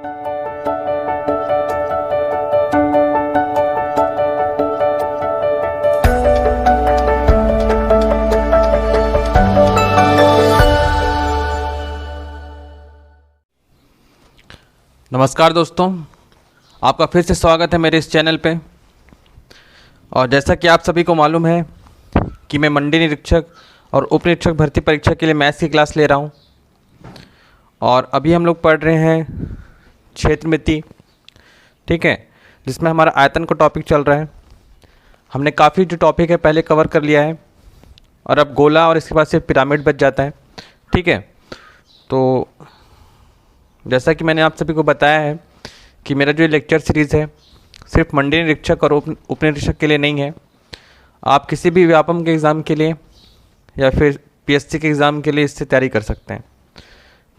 नमस्कार दोस्तों, आपका फिर से स्वागत है मेरे इस चैनल पे। और जैसा कि आप सभी को मालूम है कि मैं मंडी निरीक्षक और उप निरीक्षक भर्ती परीक्षा के लिए मैथ्स की क्लास ले रहा हूँ। और अभी हम लोग पढ़ रहे हैं क्षेत्र मिति, ठीक है, जिसमें हमारा आयतन का टॉपिक चल रहा है। हमने काफ़ी जो टॉपिक है पहले कवर कर लिया है और अब गोला और इसके बाद सिर्फ पिरामिड बच जाता है, ठीक है। तो जैसा कि मैंने आप सभी को बताया है कि मेरा जो लेक्चर सीरीज़ है सिर्फ मंडी निरीक्षक और उप निरीक्षक के लिए नहीं है। आप किसी भी व्यापम के एग्ज़ाम के लिए या फिर पीएससी के एग्ज़ाम के लिए इससे तैयारी कर सकते हैं,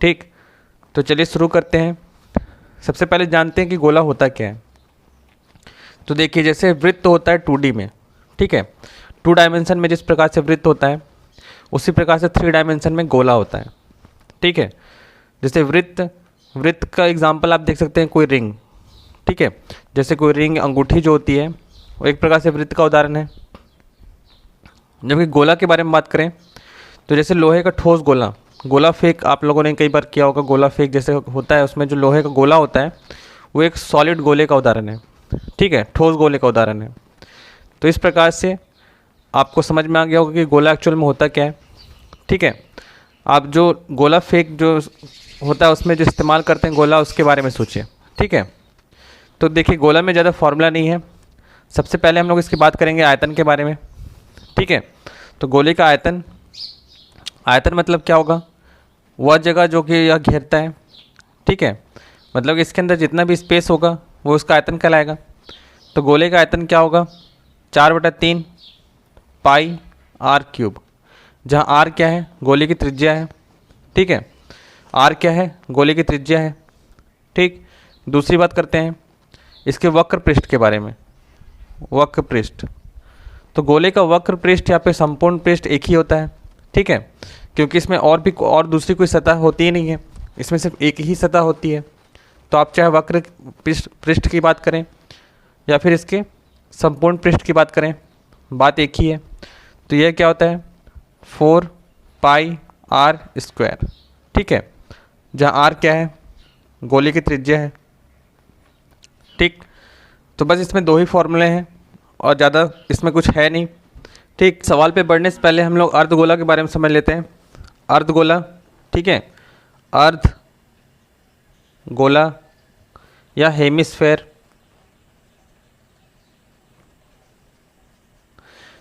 ठीक। तो चलिए शुरू करते हैं। सबसे पहले जानते हैं कि गोला होता क्या है। तो देखिए, जैसे वृत्त होता है 2D में, ठीक है, 2 डायमेंशन में जिस प्रकार से वृत्त होता है उसी प्रकार से 3 डायमेंशन में गोला होता है, ठीक है। जैसे वृत्त का एग्जाम्पल आप देख सकते हैं, कोई रिंग, ठीक है। जैसे कोई रिंग, अंगूठी जो होती है वो एक प्रकार से वृत्त का उदाहरण है। जबकि गोला के बारे में बात करें तो जैसे लोहे का ठोस गोला फेंक आप लोगों ने कई बार किया होगा। गोला फेंक जैसे होता है, उसमें जो लोहे का गोला होता है वो एक सॉलिड गोले का उदाहरण है, ठीक है, ठोस गोले का उदाहरण है। तो इस प्रकार से आपको समझ में आ गया होगा कि गोला एक्चुअल में होता क्या है, ठीक है। आप जो गोला फेंक जो होता है उसमें जो इस्तेमाल करते हैं गोला, उसके बारे में सोचिए, ठीक है। तो देखिए, गोला में ज़्यादा फॉर्मूला नहीं है। सबसे पहले हम लोग इसकी बात करेंगे आयतन के बारे में, ठीक है। तो गोले का आयतन मतलब क्या होगा? वह जगह जो कि यह घेरता है, ठीक है, मतलब इसके अंदर जितना भी स्पेस होगा वो उसका आयतन कहलाएगा। तो गोले का आयतन क्या होगा? 4/3 पाई r क्यूब, जहाँ r क्या है? गोले की त्रिज्या है, ठीक है। r क्या है? गोले की त्रिज्या है, ठीक। दूसरी बात करते हैं इसके वक्र पृष्ठ के बारे में। वक्र पृष्ठ, तो गोले का वक्र पृष्ठ या फिर संपूर्ण पृष्ठ एक ही होता है, ठीक है, क्योंकि इसमें और दूसरी कोई सतह होती ही नहीं है, इसमें सिर्फ एक ही सतह होती है। तो आप चाहे वक्र पृष्ठ की बात करें या फिर इसके संपूर्ण पृष्ठ की बात करें, बात एक ही है। तो यह क्या होता है? 4 पाई r स्क्वायर, ठीक है, जहाँ r क्या है? गोले की त्रिज्या है, ठीक। तो बस इसमें 2 ही फॉर्मूले हैं और ज़्यादा इसमें कुछ है नहीं, ठीक। सवाल पे बढ़ने से पहले हम लोग अर्धगोला के बारे में समझ लेते हैं। अर्धगोला, ठीक है, अर्धगोला या हेमिस्फेयर।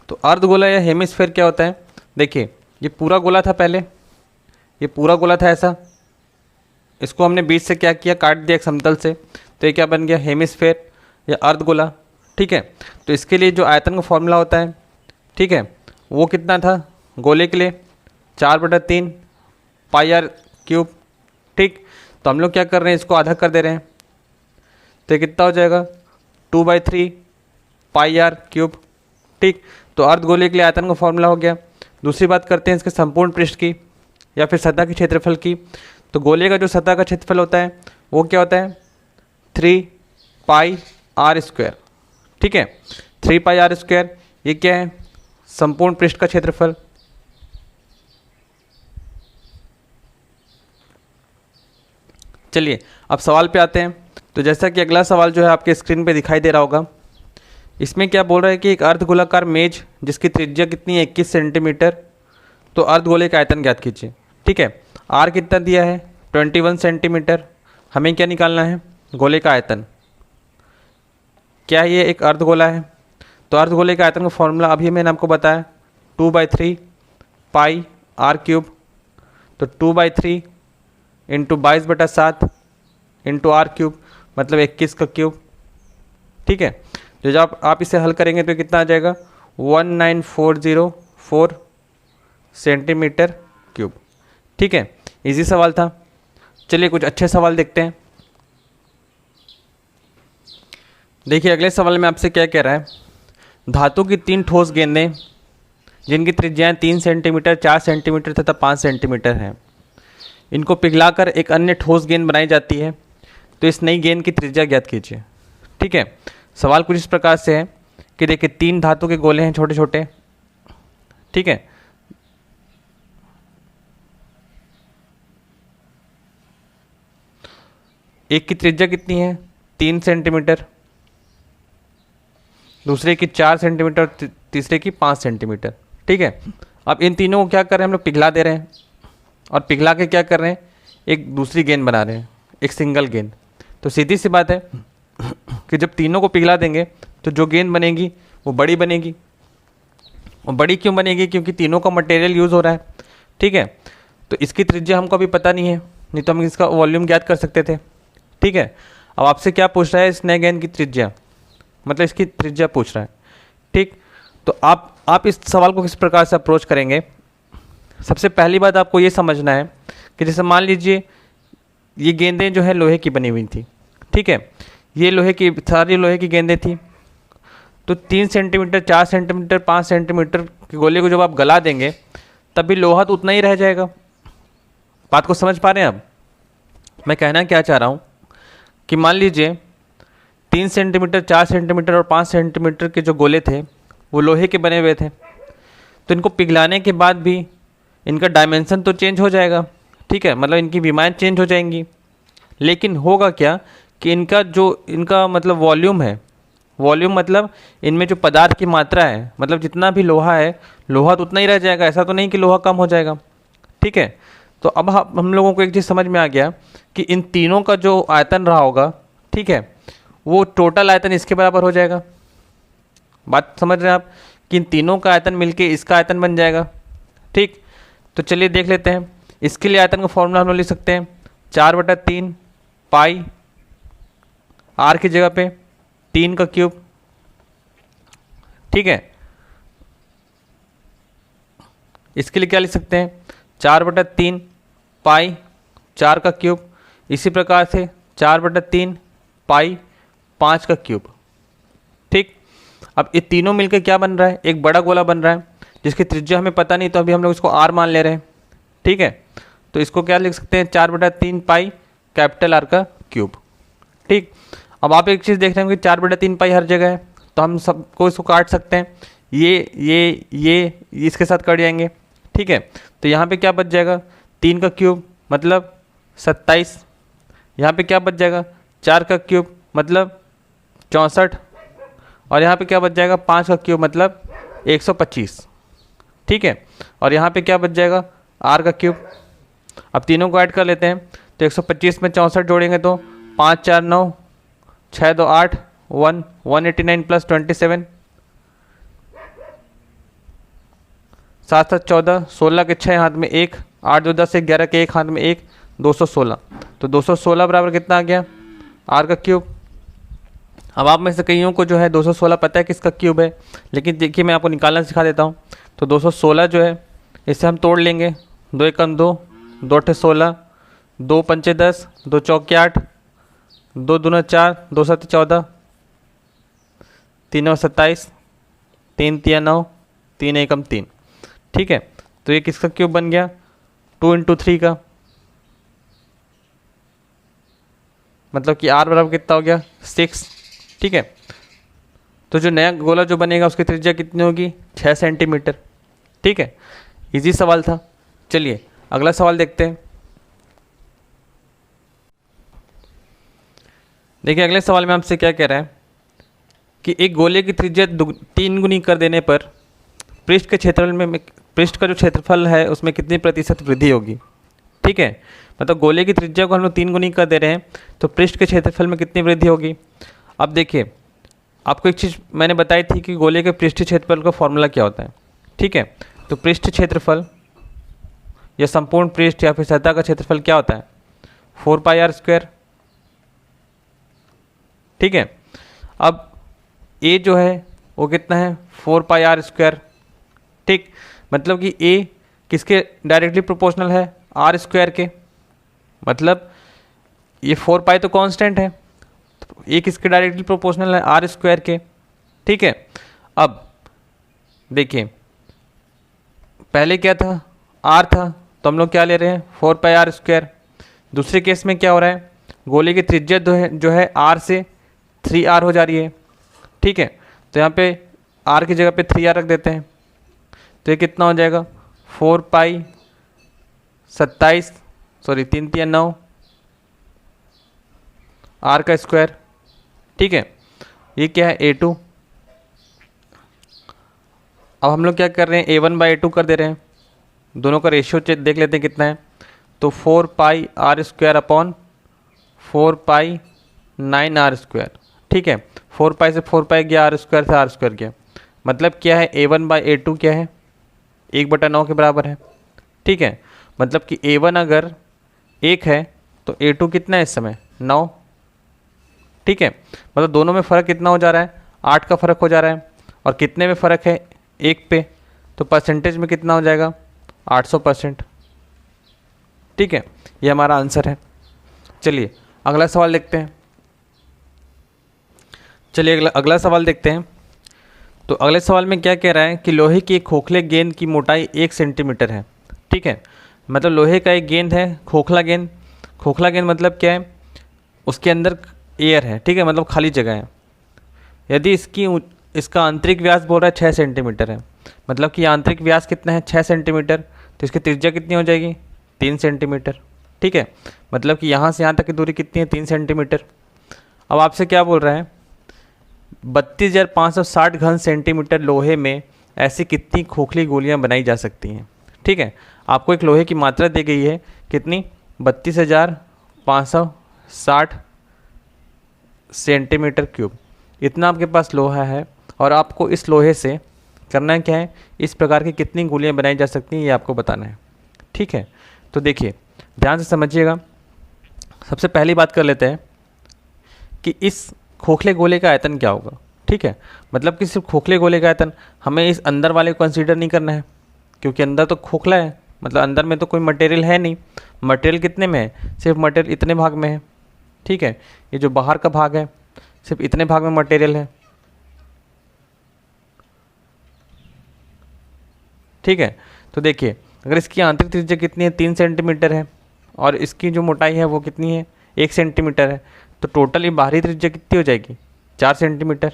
तो अर्धगोला या हेमिस्फेयर क्या होता है? देखिए, ये पूरा गोला था पहले, ये पूरा गोला था ऐसा, इसको हमने बीच से क्या किया? काट दिया एक समतल से, तो ये क्या बन गया? हेमिस्फेयर या अर्धगोला, ठीक है। तो इसके लिए जो आयतन का फॉर्मूला होता है, ठीक है, वो कितना था गोले के लिए? 4/3 पाई r क्यूब, ठीक। तो हम लोग क्या कर रहे हैं? इसको आधा कर दे रहे हैं, तो ये कितना हो जाएगा? 2/3 पाई r क्यूब, ठीक। तो अर्धगोले के लिए आयतन का फॉर्मूला हो गया। दूसरी बात करते हैं इसके संपूर्ण पृष्ठ की या फिर सतह के क्षेत्रफल की। तो गोले का जो सतह का क्षेत्रफल होता है वो क्या होता है? 3 पाई r स्क्वायर, ठीक है। 3 पाई r स्क्वायर, ये क्या है? संपूर्ण पृष्ठ का क्षेत्रफल। चलिए अब सवाल पे आते हैं। तो जैसा कि अगला सवाल जो है आपके स्क्रीन पे दिखाई दे रहा होगा, इसमें क्या बोल रहा है कि एक अर्धगोलाकार मेज जिसकी त्रिज्या कितनी है? 21 सेंटीमीटर। तो अर्धगोले का आयतन ज्ञात कीजिए, ठीक है। r कितना दिया है? 21 सेंटीमीटर। हमें क्या निकालना है? गोले का आयतन। क्या ये एक अर्धगोला है? तो अर्धगोले का आयतन का फॉर्मूला अभी मैंने आपको बताया, 2/3 पाई r क्यूब। तो 2/3 इंटू 22/7 इंटू r क्यूब, मतलब 21 का क्यूब, ठीक है। तो जब आप इसे हल करेंगे तो कितना आ जाएगा? 19404 सेंटीमीटर क्यूब, ठीक है। इजी सवाल था। चलिए कुछ अच्छे सवाल देखते हैं। देखिए अगले सवाल में आपसे क्या कह रहा है? धातु की 3 ठोस गेंदें जिनकी त्रिज्याएं 3 सेंटीमीटर, 4 सेंटीमीटर तथा 5 सेंटीमीटर हैं, इनको पिघलाकर एक अन्य ठोस गेंद बनाई जाती है तो इस नई गेंद की त्रिज्या ज्ञात कीजिए। ठीक है, सवाल कुछ इस प्रकार से है कि देखिए 3 धातु के गोले हैं छोटे छोटे। ठीक है, एक की त्रिज्या कितनी है 3 सेंटीमीटर, दूसरे की 4 सेंटीमीटर, तीसरे की 5 सेंटीमीटर। ठीक है, अब इन तीनों को क्या कर रहे हैं हम लोग, पिघला दे रहे हैं, और पिघला के क्या कर रहे हैं, एक दूसरी गेंद बना रहे हैं, एक सिंगल गेंद। तो सीधी सी बात है कि जब तीनों को पिघला देंगे तो जो गेंद बनेगी वो बड़ी बनेगी। और बड़ी क्यों बनेगी, क्योंकि तीनों का मटेरियल यूज़ हो रहा है। ठीक है, तो इसकी त्रिज्या हमको अभी पता नहीं है, नहीं तो हम इसका वॉल्यूम ज्ञात कर सकते थे। ठीक है, अब आपसे क्या पूछ रहा है, इस नए गेंद की त्रिज्या, मतलब इसकी त्रिज्या पूछ रहा है। ठीक, तो आप इस सवाल को किस प्रकार से अप्रोच करेंगे। सबसे पहली बात आपको ये समझना है कि जैसे मान लीजिए ये गेंदें जो है लोहे की बनी हुई थी। ठीक है, ये लोहे की, सारी लोहे की गेंदें थी। तो 3 सेंटीमीटर, 4 सेंटीमीटर, 5 सेंटीमीटर के गोले को जब आप गला देंगे तब भी लोहा तो उतना ही रह जाएगा। बात को समझ पा रहे हैं अब मैं कहना क्या चाह रहा हूँ कि मान लीजिए 3 सेंटीमीटर, 4 सेंटीमीटर और 5 सेंटीमीटर के जो गोले थे वो लोहे के बने हुए थे। तो इनको पिघलाने के बाद भी इनका डायमेंशन तो चेंज हो जाएगा। ठीक है, मतलब इनकी विमाएँ चेंज हो जाएंगी, लेकिन होगा क्या कि इनका मतलब वॉल्यूम है, वॉल्यूम मतलब इनमें जो पदार्थ की मात्रा है, मतलब जितना भी लोहा है, लोहा तो उतना ही रह जाएगा, ऐसा तो नहीं कि लोहा कम हो जाएगा। ठीक है, तो अब हम लोगों को एक चीज़ समझ में आ गया कि इन तीनों का जो आयतन रहा होगा, ठीक है, वो टोटल आयतन इसके बराबर हो जाएगा। बात समझ रहे हैं आप कि इन तीनों का आयतन मिलके इसका आयतन बन जाएगा। ठीक, तो चलिए देख लेते हैं। इसके लिए आयतन का फॉर्मूला हम लोग लिख सकते हैं 4/3 पाई, आर की जगह पे 3 का क्यूब। ठीक है, इसके लिए क्या लिख सकते हैं 4/3 पाई 4 का क्यूब। इसी प्रकार से 4/3 पाई 5 का क्यूब। ठीक, अब ये तीनों मिलकर क्या बन रहा है, एक बड़ा गोला बन रहा है जिसकी त्रिज्या हमें पता नहीं, तो अभी हम लोग इसको आर मान ले रहे हैं। ठीक है, तो इसको क्या लिख सकते हैं 4/3 पाई कैपिटल आर का क्यूब। ठीक, अब आप एक चीज़ देख रहे हैं कि 4/3 पाई हर जगह है, तो हम सबको इसको काट सकते हैं, ये इसके साथ कट जाएंगे। ठीक है, तो यहाँ पे क्या बच जाएगा 3 का क्यूब मतलब 27, यहाँ पे क्या बच जाएगा 4 का क्यूब मतलब 64, और यहाँ पे क्या बच जाएगा 5 का क्यूब मतलब 125। ठीक है, और यहाँ पे क्या बच जाएगा आर का क्यूब। अब तीनों को ऐड कर लेते हैं, तो 125 में 64 जोड़ेंगे तो 5 4 9, 6 2 8, 189 प्लस 27, 7 7 14, 16 के 6 हाथ में 1, 8 2 10, 11 के 1 हाथ में 1, 216। तो 216 बराबर कितना आ गया आर का क्यूब। अब आप में से कईयों को जो है 216 पता है किसका क्यूब है, लेकिन देखिए मैं आपको निकालना सिखा देता हूँ। तो 216 जो है इसे हम तोड़ लेंगे, 2 एकम 2, 2 अठे 16, 2 पंचे 10, 2 चौके 8, 2 दूना 4, 2 सत्ते 14, 3 27, 3 तिया 9, 3 एकम 3। ठीक है, तो ये किसका क्यूब बन गया 2 × 3 का, मतलब कि आर बराबर कितना हो गया 6। ठीक है, तो जो नया गोला जो बनेगा उसकी त्रिज्या कितनी होगी 6 सेंटीमीटर। ठीक है, इजी सवाल था। चलिए अगला सवाल देखते हैं। देखिए अगले सवाल में आपसे क्या कह रहा है कि एक गोले की त्रिज्या 3 गुनी कर देने पर पृष्ठ के क्षेत्रफल में, पृष्ठ का जो क्षेत्रफल है उसमें कितनी प्रतिशत वृद्धि होगी। ठीक है, मतलब गोले की त्रिज्या को हम लोग 3 गुनी कर दे रहे हैं तो पृष्ठ के क्षेत्रफल में कितनी वृद्धि होगी। अब देखिए आपको एक चीज़ मैंने बताई थी कि गोले के पृष्ठीय क्षेत्रफल का फॉर्मूला क्या होता है। ठीक है, तो पृष्ठ क्षेत्रफल या संपूर्ण पृष्ठ या फिर सतह का क्षेत्रफल क्या होता है 4πr²। ठीक है, अब a जो है वो कितना है 4πr²। ठीक, मतलब कि a किसके डायरेक्टली प्रोपोर्शनल है r² के, मतलब ये 4π तो कांस्टेंट है, तो a किसके डायरेक्टली प्रोपोर्शनल है r² के। ठीक है, अब देखिए पहले क्या था r था, तो हम लोग क्या ले रहे हैं 4πr²। दूसरे केस में क्या हो रहा है गोले की त्रिज्या जो है R से 3R हो जा रही है, ठीक है। तो यहाँ पे R की जगह पे 3R रख देते हैं, तो ये कितना हो जाएगा 4 पाई 27 सॉरी 3 3 9 R का स्क्वायर, ठीक है। ये क्या है A2। अब हम लोग क्या कर रहे हैं A1/A2 कर दे रहे हैं, दोनों का रेशियो देख लेते हैं कितना है। तो 4 पाई R स्क्वायर अपॉन 4 पाई 9R स्क्वायर, ठीक है। 4 पाई से 4 पाई गया, R स्क्वायर से R स्क्वायर गया, मतलब क्या है A1/A2 क्या है 1/9 के बराबर है, ठीक है। मतलब कि A1 अगर 1 है तो A2 कितना है इस समय 9, ठीक है। मतलब दोनों में फ़र्क कितना हो जा रहा है 8 का फ़र्क हो जा रहा है, और कितने में फ़र्क है 1 पे, तो परसेंटेज में कितना हो जाएगा 800%, ठीक है। ये हमारा आंसर है। चलिए अगला सवाल देखते हैं। चलिए अगला सवाल देखते हैं। तो अगले सवाल में क्या कह रहा है कि लोहे की एक खोखले गेंद की मोटाई 1 सेंटीमीटर है, ठीक है। मतलब लोहे का एक गेंद है, खोखला गेंद। खोखला गेंद मतलब क्या है, उसके अंदर एयर है, ठीक है, मतलब खाली जगह है। यदि इसका आंतरिक व्यास बोल रहा है 6 सेंटीमीटर है, मतलब कि आंतरिक व्यास कितना है 6 सेंटीमीटर, तो इसकी त्रिज्या कितनी हो जाएगी 3 सेंटीमीटर, ठीक है। मतलब कि यहाँ से यहाँ तक की दूरी कितनी है 3 सेंटीमीटर। अब आपसे क्या बोल रहा है 32,560 घन सेंटीमीटर लोहे में ऐसी कितनी खोखली गोलियां बनाई जा सकती हैं, ठीक है। आपको एक लोहे की मात्रा दी गई है कितनी 32,560 सेंटीमीटर क्यूब, इतना आपके पास लोहा है, और आपको इस लोहे से करना क्या है इस प्रकार की कितनी गोलियां बनाई जा सकती हैं ये आपको बताना है, ठीक है। तो देखिए ध्यान से समझिएगा। सबसे पहली बात कर लेते हैं कि इस खोखले गोले का आयतन क्या होगा, ठीक है। मतलब कि सिर्फ खोखले गोले का आयतन, हमें इस अंदर वाले को कंसीडर नहीं करना है, क्योंकि अंदर तो खोखला है, मतलब अंदर में तो कोई मटेरियल है नहीं। मटेरियल कितने में है, सिर्फ मटेरियल इतने भाग में है, ठीक है। ये जो बाहर का भाग है सिर्फ इतने भाग में मटेरियल है, ठीक है। तो देखिए अगर इसकी आंतरिक त्रिज्या कितनी है 3 सेंटीमीटर है, और इसकी जो मोटाई है वो कितनी है 1 सेंटीमीटर है, तो टोटल ये बाहरी त्रिज्या कितनी हो जाएगी 4 सेंटीमीटर,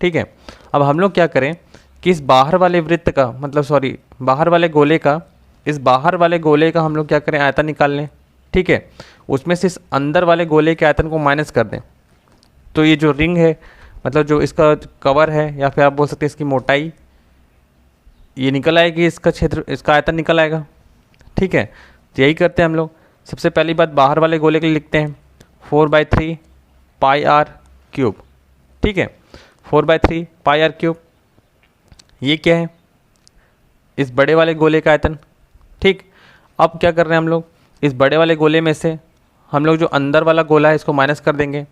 ठीक है। अब हम लोग क्या करें कि इस बाहर वाले वृत्त का मतलब सॉरी बाहर वाले गोले का, इस बाहर वाले गोले का हम लोग क्या करें आयतन निकाल लें, ठीक है। उसमें से इस अंदर वाले गोले के आयतन को माइनस कर दें, तो ये जो रिंग है मतलब जो इसका कवर है, या फिर आप बोल सकते हैं इसकी मोटाई, ये निकल आएगी, इसका क्षेत्र इसका आयतन निकल आएगा, ठीक है। तो यही करते हैं हम लोग। सबसे पहली बात बाहर वाले गोले के लिए लिखते हैं 4/3 पाई R क्यूब, ठीक है। 4/3 पाई R क्यूब, ये क्या है इस बड़े वाले गोले का आयतन, ठीक। अब क्या कर रहे हैं हम लोग इस बड़े वाले गोले में से हम लोग जो अंदर वाला गोला है इसको माइनस कर देंगे।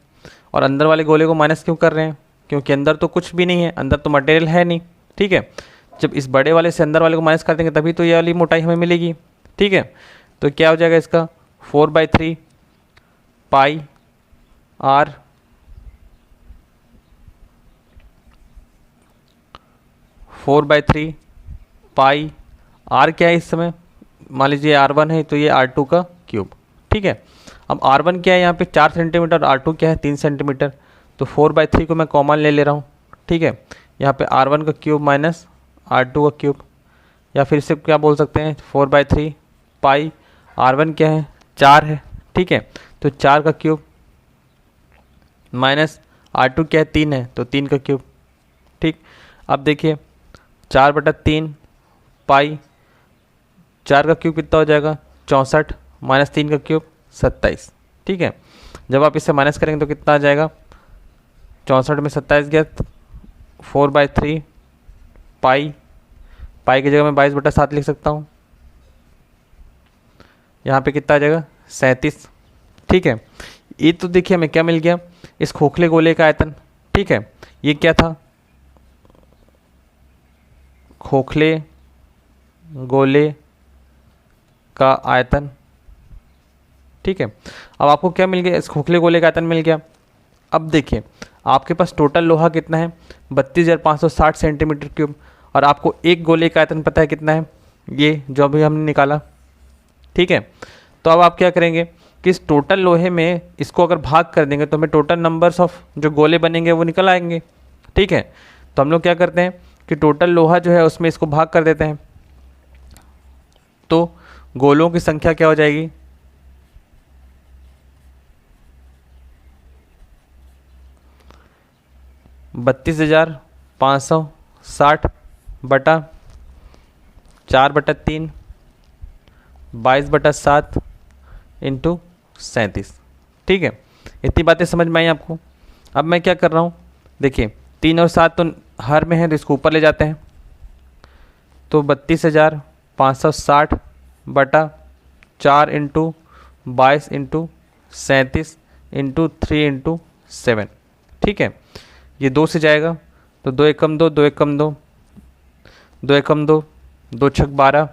और अंदर वाले गोले को माइनस क्यों कर रहे हैं, क्योंकि अंदर तो कुछ भी नहीं है, अंदर तो मटेरियल है नहीं, ठीक है। जब इस बड़े वाले से अंदर वाले को माइनस कर देंगे तभी तो ये वाली मोटाई हमें मिलेगी, ठीक है। तो क्या हो जाएगा इसका 4/3 पाई R 4/3 पाई R क्या है इस समय, मान लीजिए R1 है तो ये R2 का क्यूब, ठीक है। अब R1 क्या है यहाँ पे 4 सेंटीमीटर, R2 क्या है 3 सेंटीमीटर, तो 4/3 को मैं कॉमन ले ले रहा हूँ, ठीक है। यहाँ पे R1 का क्यूब माइनस R2 का क्यूब, या फिर से क्या बोल सकते हैं 4/3 पाई R1 क्या है 4 है, ठीक है, तो 4 का क्यूब माइनस R2 क्या है 3 है, तो 3 का क्यूब, ठीक। अब देखिए 4/3 पाई 4 का क्यूब कितना हो जाएगा 64 माइनस 3 का क्यूब 27, ठीक है। जब आप इससे माइनस करेंगे तो कितना आ जाएगा 64 में 27 गया 4/3 पाई की जगह मैं 22/7 लिख सकता हूँ, यहाँ पे कितना आ जाएगा 37, ठीक है। ये तो देखिए हमें क्या मिल गया इस खोखले गोले का आयतन, ठीक है। ये क्या था खोखले गोले का आयतन, ठीक है। अब आपको क्या मिल गया इस खोखले गोले का आयतन मिल गया। अब देखिए आपके पास टोटल लोहा कितना है 32,560 सेंटीमीटर क्यूब, और आपको एक गोले का आयतन पता है कितना है ये जो अभी हमने निकाला, ठीक है। तो अब आप क्या करेंगे कि इस टोटल लोहे में इसको अगर भाग कर देंगे तो हमें टोटल नंबर्स ऑफ जो गोले बनेंगे वो निकल आएंगे। ठीक है, तो हम लोग क्या करते हैं कि टोटल लोहा जो है उसमें इसको भाग कर देते हैं, तो गोलों की संख्या क्या हो जाएगी, 32,560 बटा 4/3 22/7 इंटू 37। ठीक है, इतनी बातें समझ में आई आपको। अब मैं क्या कर रहा हूँ, देखिए 3 और 7 तो हर में है तो इसको ऊपर ले जाते हैं, तो 32,560 बटा 4 इंटू 22 इंटू 37 इंटू 3 इंटू 7। ठीक है, ये 2 से जाएगा तो 2 एकम 2, 2 एकम 2, 2 एकम 2, 2 छक 12,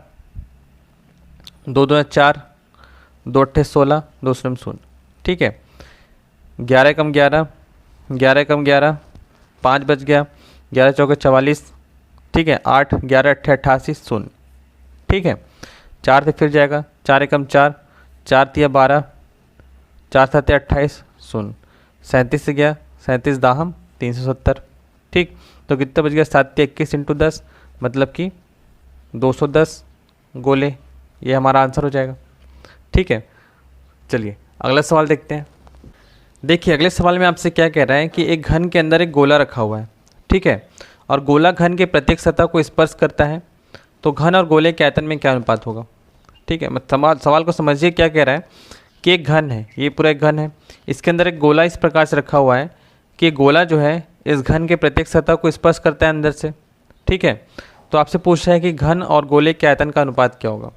2 दूना 4, 2 अट्ठे 16, 2 शून्य 0। ठीक है, 11 एकम 11, 11 एकम 11, 5 बच गया, 11 चौके 44। ठीक है, 8 11 अट्ठे 88 0। ठीक है, 4 से फिर जाएगा, 4 एकम 4, 4 तिया 12, 4 7 28 0। 37 से गया, 37 दाहम 370। ठीक, तो कितना बच गया, 7 तिया 21 इंटू 10 मतलब कि 210 गोले, ये हमारा आंसर हो जाएगा। ठीक है, चलिए अगला सवाल देखते हैं। देखिए अगले सवाल में आपसे क्या कह रहा है कि एक घन के अंदर एक गोला रखा हुआ है। ठीक है, और गोला घन के प्रत्येक सतह को स्पर्श करता है, तो घन और गोले के आयतन में क्या अनुपात होगा। ठीक है, सवाल को समझिए, क्या कह रहा है कि एक घन है, ये पूरा एक घन है, इसके अंदर एक गोला इस प्रकार से रखा हुआ है कि गोला जो है इस घन के प्रत्येक सतह को स्पर्श करता है अंदर से। ठीक है, तो आपसे पूछ रहा है कि घन और गोले के आयतन का अनुपात क्या होगा।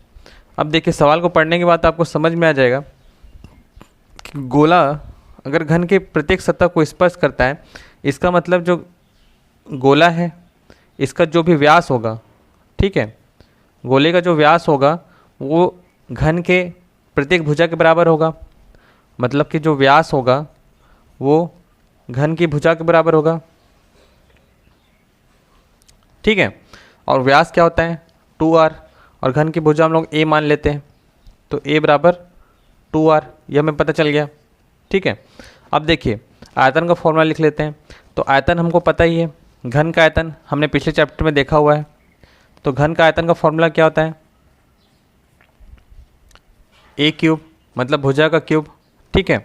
अब देखिए सवाल को पढ़ने के बाद आपको समझ में आ जाएगा कि गोला अगर घन के प्रत्येक सतह को स्पर्श करता है, इसका मतलब जो गोला है इसका जो भी व्यास होगा, ठीक है, गोले का जो व्यास होगा वो घन के प्रत्येक भुजा के बराबर होगा। मतलब कि जो व्यास होगा वो घन की भुजा के बराबर होगा। ठीक है, और व्यास क्या होता है 2r, और घन की भुजा हम लोग a मान लेते हैं, तो a बराबर 2r, ये हमें पता चल गया। ठीक है, अब देखिए आयतन का फॉर्मूला लिख लेते हैं। तो आयतन हमको पता ही है, घन का आयतन हमने पिछले चैप्टर में देखा हुआ है। तो घन का आयतन का फॉर्मूला क्या होता है, a क्यूब मतलब भुजा का क्यूब। ठीक है,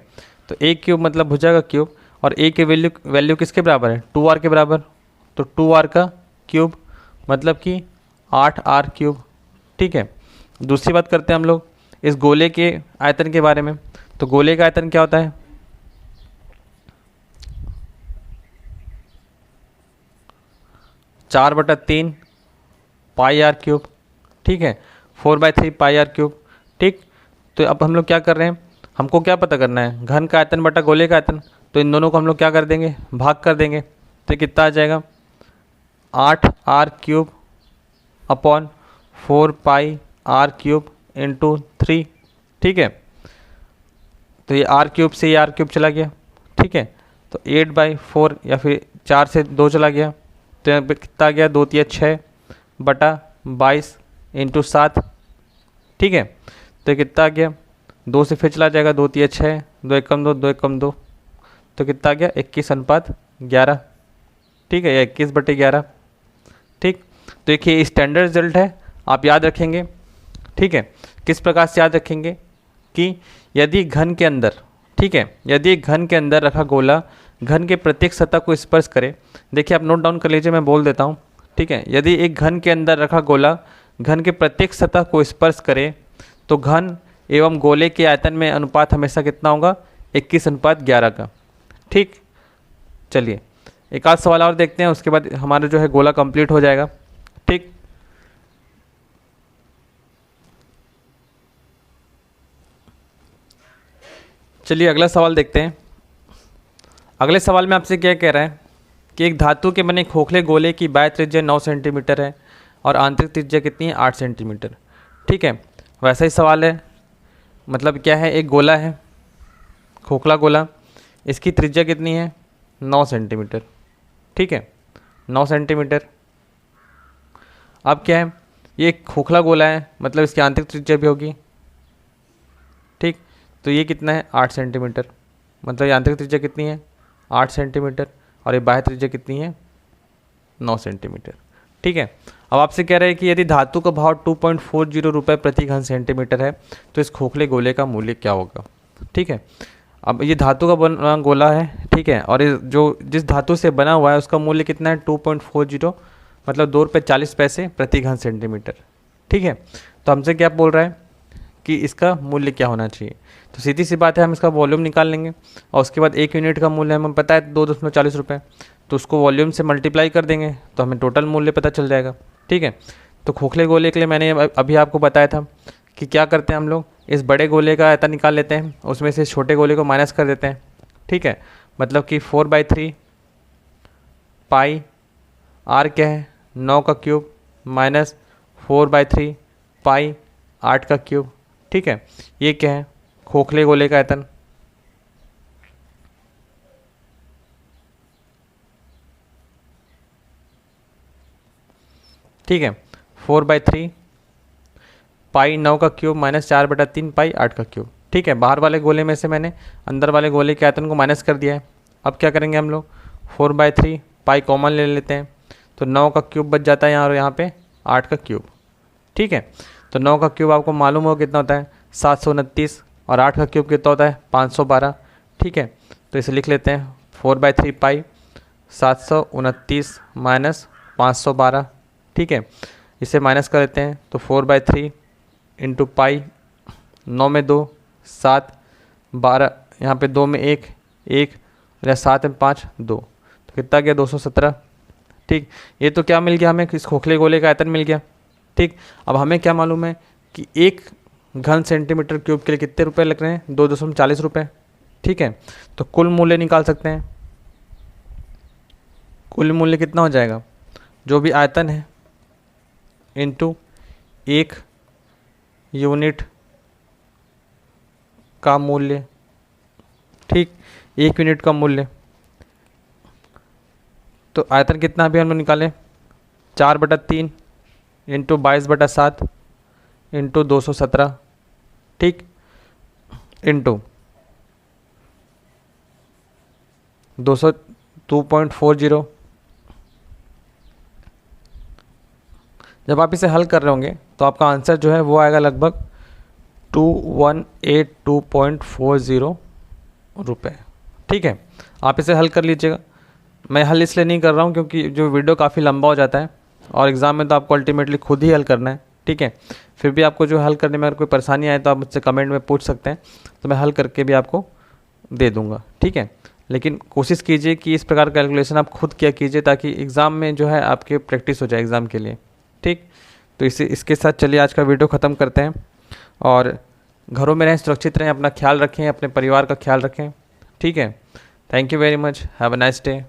तो a क्यूब मतलब भुजा का क्यूब, और a की वैल्यू किसके बराबर है, 2r के बराबर, तो 2r का क्यूब मतलब कि 8r क्यूब। ठीक है, दूसरी बात करते हैं हम लोग इस गोले के आयतन के बारे में। तो गोले का आयतन क्या होता है, चार बटा 3 पाई आर क्यूब। ठीक है, 4/3 पाई आर क्यूब। ठीक, तो अब हम लोग क्या कर रहे हैं, हमको क्या पता करना है, घन का आयतन बटा गोले का आयतन, तो इन दोनों को हम लोग क्या कर देंगे, भाग कर देंगे। तो कितना आ जाएगा, 8r cube upon 4 pi r cube into 3। ठीक है, तो ये r क्यूब से ये r क्यूब चला गया। ठीक है, तो 8/4 या फिर 4 से 2 चला गया, तो यहाँ पे कितना आ गया, 2 तिया 6 बटा 22 इंटू 7। ठीक है, तो ये कितना आ गया, 2 से फिर चला जाएगा, 2 तिया 6, 2 एकम 2, 2 एकम 2, तो कितना आ गया 21:11। ठीक है, या 21/11। ठीक, तो देखिए स्टैंडर्ड रिजल्ट है, आप याद रखेंगे। ठीक है, किस प्रकार से याद रखेंगे कि यदि घन के अंदर, ठीक है, यदि एक घन के अंदर रखा गोला घन के प्रत्येक सतह को स्पर्श करे, देखिए आप नोट डाउन कर लीजिए, मैं बोल देता हूँ। ठीक है, यदि एक घन के अंदर रखा गोला घन के प्रत्येक सतह को स्पर्श करे तो घन एवं गोले के आयतन में अनुपात हमेशा कितना होगा, 21:11 का। ठीक, चलिए एक आध सवाल और देखते हैं, उसके बाद हमारा जो है गोला कंप्लीट हो जाएगा। ठीक, चलिए अगला सवाल देखते हैं। अगले सवाल में आपसे क्या कह रहा है कि एक धातु के बने खोखले गोले की बाह्य त्रिज्या 9 सेंटीमीटर है और आंतरिक त्रिज्या कितनी है, 8 सेंटीमीटर। ठीक है, वैसा ही सवाल है, मतलब क्या है, एक गोला है, खोखला गोला, इसकी त्रिज्या कितनी है, 9 सेंटीमीटर। ठीक है, 9 सेंटीमीटर। अब क्या है, ये एक खोखला गोला है, मतलब इसकी आंतरिक त्रिज्या भी होगी। ठीक, तो ये कितना है 8 सेंटीमीटर, मतलब यांत्रिक त्रिज्या कितनी है 8 सेंटीमीटर, और ये बाह्य त्रिज्या कितनी है 9 सेंटीमीटर। ठीक है, अब आपसे कह रहे हैं कि यदि धातु का भाव 2.40 रुपये प्रति घन सेंटीमीटर है तो इस खोखले गोले का मूल्य क्या होगा। ठीक है, अब ये धातु का बना गोला है, ठीक है, और जो जिस धातु से बना हुआ है उसका मूल्य कितना है 2.40, मतलब 2 रुपये 40 पैसे प्रति घन सेंटीमीटर। ठीक है, तो हमसे क्या बोल रहा है कि इसका मूल्य क्या होना चाहिए। तो सीधी सी बात है, हम इसका वॉल्यूम निकाल लेंगे और उसके बाद 1 यूनिट का मूल्य हमें पता है 2.40 रुपये, तो उसको वॉल्यूम से मल्टीप्लाई कर देंगे तो हमें टोटल मूल्य पता चल जाएगा। ठीक है, तो खोखले गोले के लिए मैंने अभी आपको बताया था कि क्या करते हैं हम लोग, इस बड़े गोले का आयतन निकाल लेते हैं, उसमें से छोटे गोले को माइनस कर देते हैं। ठीक है, मतलब कि 4/3 पाई आर क्या है 9 का क्यूब माइनस 4/3 पाई 8 का क्यूब। ठीक है, ये क्या है खोखले गोले का आयतन। ठीक है, 4/3 पाई 9 का क्यूब माइनस 4/3 पाई 8 का क्यूब। ठीक है, बाहर वाले गोले में से मैंने अंदर वाले गोले के आयतन को माइनस कर दिया है। अब क्या करेंगे हम लोग 4/3 पाई कॉमन ले लेते हैं, तो 9 का क्यूब बच जाता है यहाँ, और यहाँ पे 8 का क्यूब। ठीक है, तो 9 का क्यूब आपको मालूम हो कितना होता है 729, और 8 का क्यूब कितना होता है 512। ठीक है, तो इसे लिख लेते हैं 4/3 पाई 729 माइनस 512। ठीक है, इसे माइनस कर लेते हैं तो 4/3 इंटू पाई 9 में 2 7 12, यहाँ पे 2 में 1 1, या 7 में 5 2, तो कितना गया 217। ठीक, ये तो क्या मिल गया हमें, इस खोखले गोले का आयतन मिल गया। ठीक, अब हमें क्या मालूम है कि 1 घन सेंटीमीटर क्यूब के लिए कितने रुपए लग रहे हैं 2.40 रुपये। ठीक है, तो कुल मूल्य निकाल सकते हैं। कुल मूल्य कितना हो जाएगा, जो भी आयतन है इंटू 1 यूनिट का मूल्य। ठीक, 1 यूनिट का मूल्य, तो आयतन कितना अभी हम लोग निकालें 4/3 इंटू 22/7 इंटू 217। ठीक, इंटू 2.40। जब आप इसे हल कर रहे होंगे तो आपका आंसर जो है वो आएगा लगभग 2182.40 रुपये। ठीक है, आप इसे हल कर लीजिएगा। मैं हल इसलिए नहीं कर रहा हूँ क्योंकि जो वीडियो काफ़ी लंबा हो जाता है और एग्ज़ाम में तो आपको अल्टीमेटली खुद ही हल करना है। ठीक है, फिर भी आपको जो हल करने में अगर कोई परेशानी आए तो आप मुझसे कमेंट में पूछ सकते हैं, तो मैं हल करके भी आपको दे दूँगा। ठीक है, लेकिन कोशिश कीजिए कि इस प्रकार का कैलकुलेशन आप खुद किया कीजिए ताकि एग्ज़ाम में जो है आपके प्रैक्टिस हो जाए एग्ज़ाम के लिए। ठीक, तो इसके साथ चलिए आज का वीडियो ख़त्म करते हैं, और घरों में रहें, सुरक्षित रहें, अपना ख्याल रखें, अपने परिवार का ख्याल रखें। ठीक है, thank you very much, have a nice day.